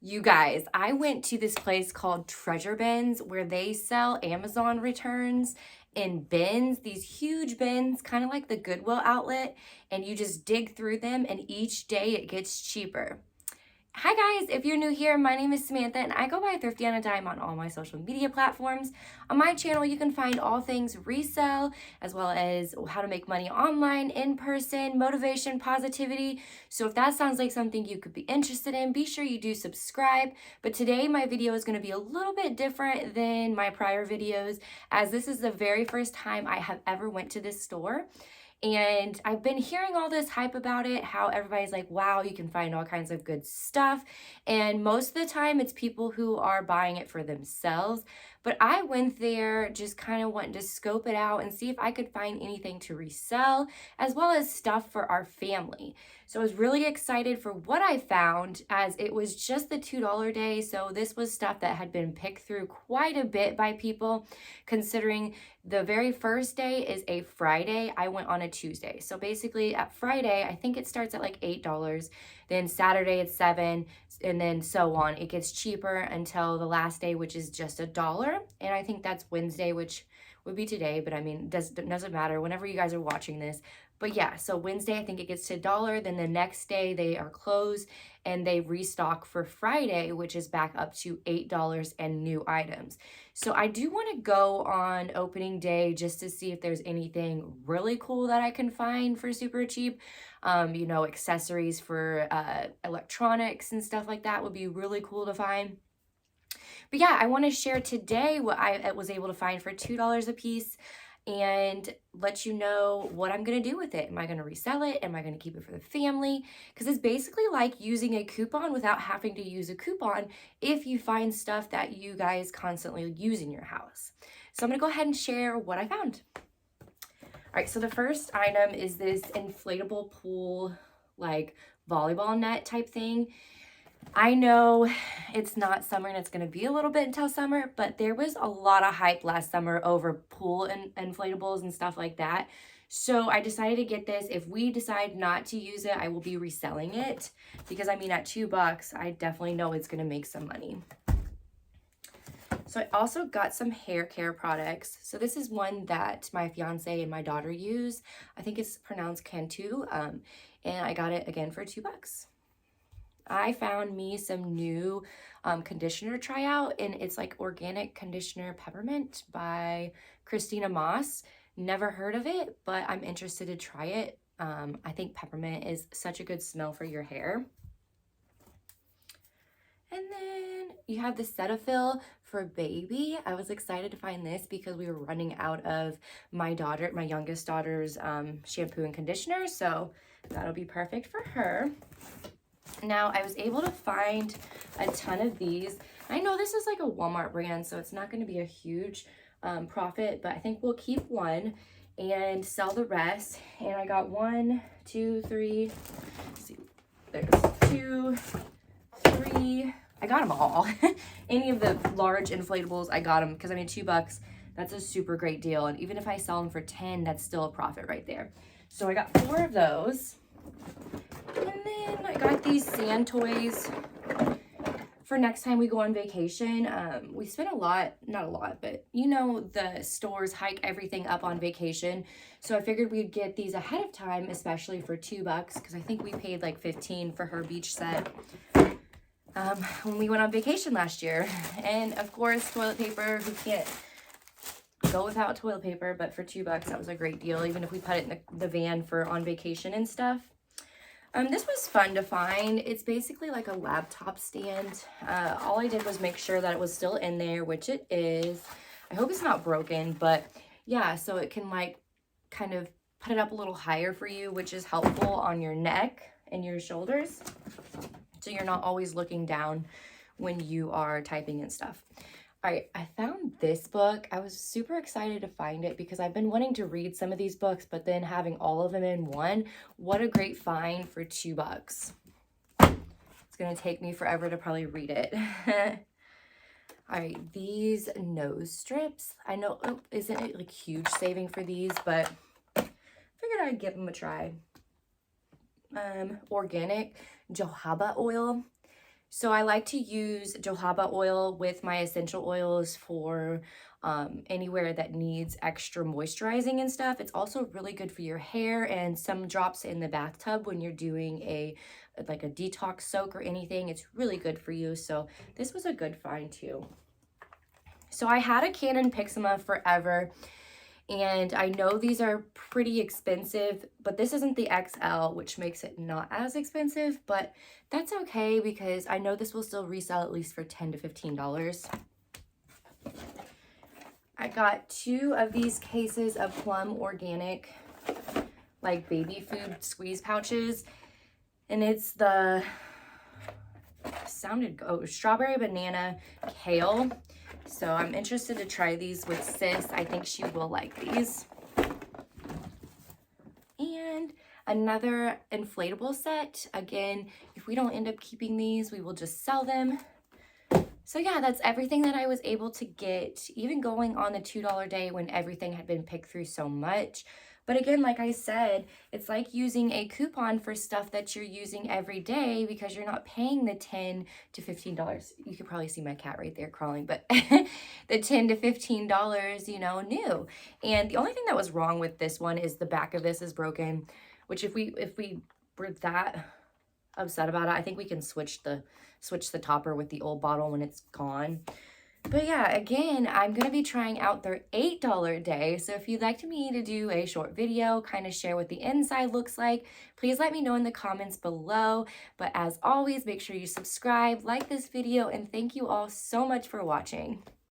You guys, I went to this place called Treasure Bins where they sell Amazon returns in bins, these huge bins, kind of like the Goodwill outlet, and you just dig through them and each day it gets cheaper. Hi guys, if you're new here, my name is Samantha and I go by Thrifty on a Dime on all my social media platforms. On my channel, you can find all things resell, as well as how to make money online, in person, motivation, positivity. So if that sounds like something you could be interested in, be sure you do subscribe. But today my video is going to be a little bit different than my prior videos, as this is the very first time I have ever went to this store. And I've been hearing all this hype about it, how everybody's like, wow, you can find all kinds of good stuff. And most of the time it's people who are buying it for themselves. But I went there just kind of wanting to scope it out and see if I could find anything to resell, as well as stuff for our family. So I was really excited for what I found, as it was just the $2 day. So this was stuff that had been picked through quite a bit by people, considering the very first day is a Friday. I went on a Tuesday. So basically at Friday, I think it starts at like $8. Then Saturday it's $7, and then so on. It gets cheaper until the last day, which is just $1. And I think that's Wednesday, which would be today, but I mean, doesn't matter whenever you guys are watching this. But yeah, so Wednesday, I think it gets to $1. Then the next day they are closed and they restock for Friday, which is back up to $8 and new items. So I do want to go on opening day just to see if there's anything really cool that I can find for super cheap. You know, accessories for electronics and stuff like that would be really cool to find. But yeah, I want to share today what I was able to find for $2 a piece and let you know what I'm going to do with it. Am I going to resell it? Am I going to keep it for the family? Because it's basically like using a coupon without having to use a coupon if you find stuff that you guys constantly use in your house. So I'm going to go ahead and share what I found. All right, so the first item is this inflatable pool, like volleyball net type thing. I know it's not summer and it's going to be a little bit until summer, but there was a lot of hype last summer over pool and inflatables and stuff like that. So I decided to get this. If we decide not to use it, I will be reselling it, because I mean, at $2, I definitely know it's going to make some money. So I also got some hair care products. So this is one that my fiance and my daughter use. I think it's pronounced Cantu, and I got it again for $2. I found me some new conditioner to try out, and it's like Organic Conditioner Peppermint by Christina Moss. Never heard of it, but I'm interested to try it. I think peppermint is such a good smell for your hair. And then you have the Cetaphil for baby. I was excited to find this because we were running out of my youngest daughter's shampoo and conditioner, so that'll be perfect for her. Now, I was able to find a ton of these. I know this is like a Walmart brand, so it's not going to be a huge profit, but I think we'll keep one and sell the rest. And I got 1, 2, 3, let's see, there's 2, 3, I got them all. Any of the large inflatables, I got them, because I mean, $2, that's a super great deal. And even if I sell them for 10, that's still a profit right there. So I got 4 of those. And then I got these sand toys for next time we go on vacation. We spent not a lot, but you know, the stores hike everything up on vacation. So I figured we'd get these ahead of time, especially for $2, because I think we paid like $15 for her beach set when we went on vacation last year. And of course, toilet paper, who can't go without toilet paper? But for $2, that was a great deal, even if we put it in the van for on vacation and stuff. This was fun to find. It's basically like a laptop stand. All I did was make sure that it was still in there, which it is. I hope it's not broken, but yeah, so it can like kind of put it up a little higher for you, which is helpful on your neck and your shoulders, so you're not always looking down when you are typing and stuff. All right, I found this book. I was super excited to find it because I've been wanting to read some of these books, but then having all of them in one, what a great find for $2. It's gonna take me forever to probably read it. All right, these nose strips. I know, isn't it like huge saving for these, but I figured I'd give them a try. Organic jojoba oil. So I like to use jojoba oil with my essential oils for anywhere that needs extra moisturizing and stuff. It's also really good for your hair, and some drops in the bathtub when you're doing like a detox soak or anything. It's really good for you. So this was a good find too. So I had a Canon Pixma forever, and I know these are pretty expensive, but this isn't the XL, which makes it not as expensive, but that's okay because I know this will still resell at least for $10 to $15. I got 2 of these cases of Plum Organic, like baby food squeeze pouches, and it's the, strawberry banana kale. So I'm interested to try these with Sis. I think she will like these. And another inflatable set. Again, if we don't end up keeping these, we will just sell them. So yeah, that's everything that I was able to get, even going on the $2 day when everything had been picked through so much. But again, like I said, it's like using a coupon for stuff that you're using every day because you're not paying the $10 to $15. You could probably see my cat right there crawling, but the $10 to $15, you know, new. And the only thing that was wrong with this one is the back of this is broken, which if we were that upset about it, I think we can switch the topper with the old bottle when it's gone. But yeah, again, I'm going to be trying out their $8 day. So if you'd like me to do a short video, kind of share what the inside looks like, please let me know in the comments below. But as always, make sure you subscribe, like this video, and thank you all so much for watching.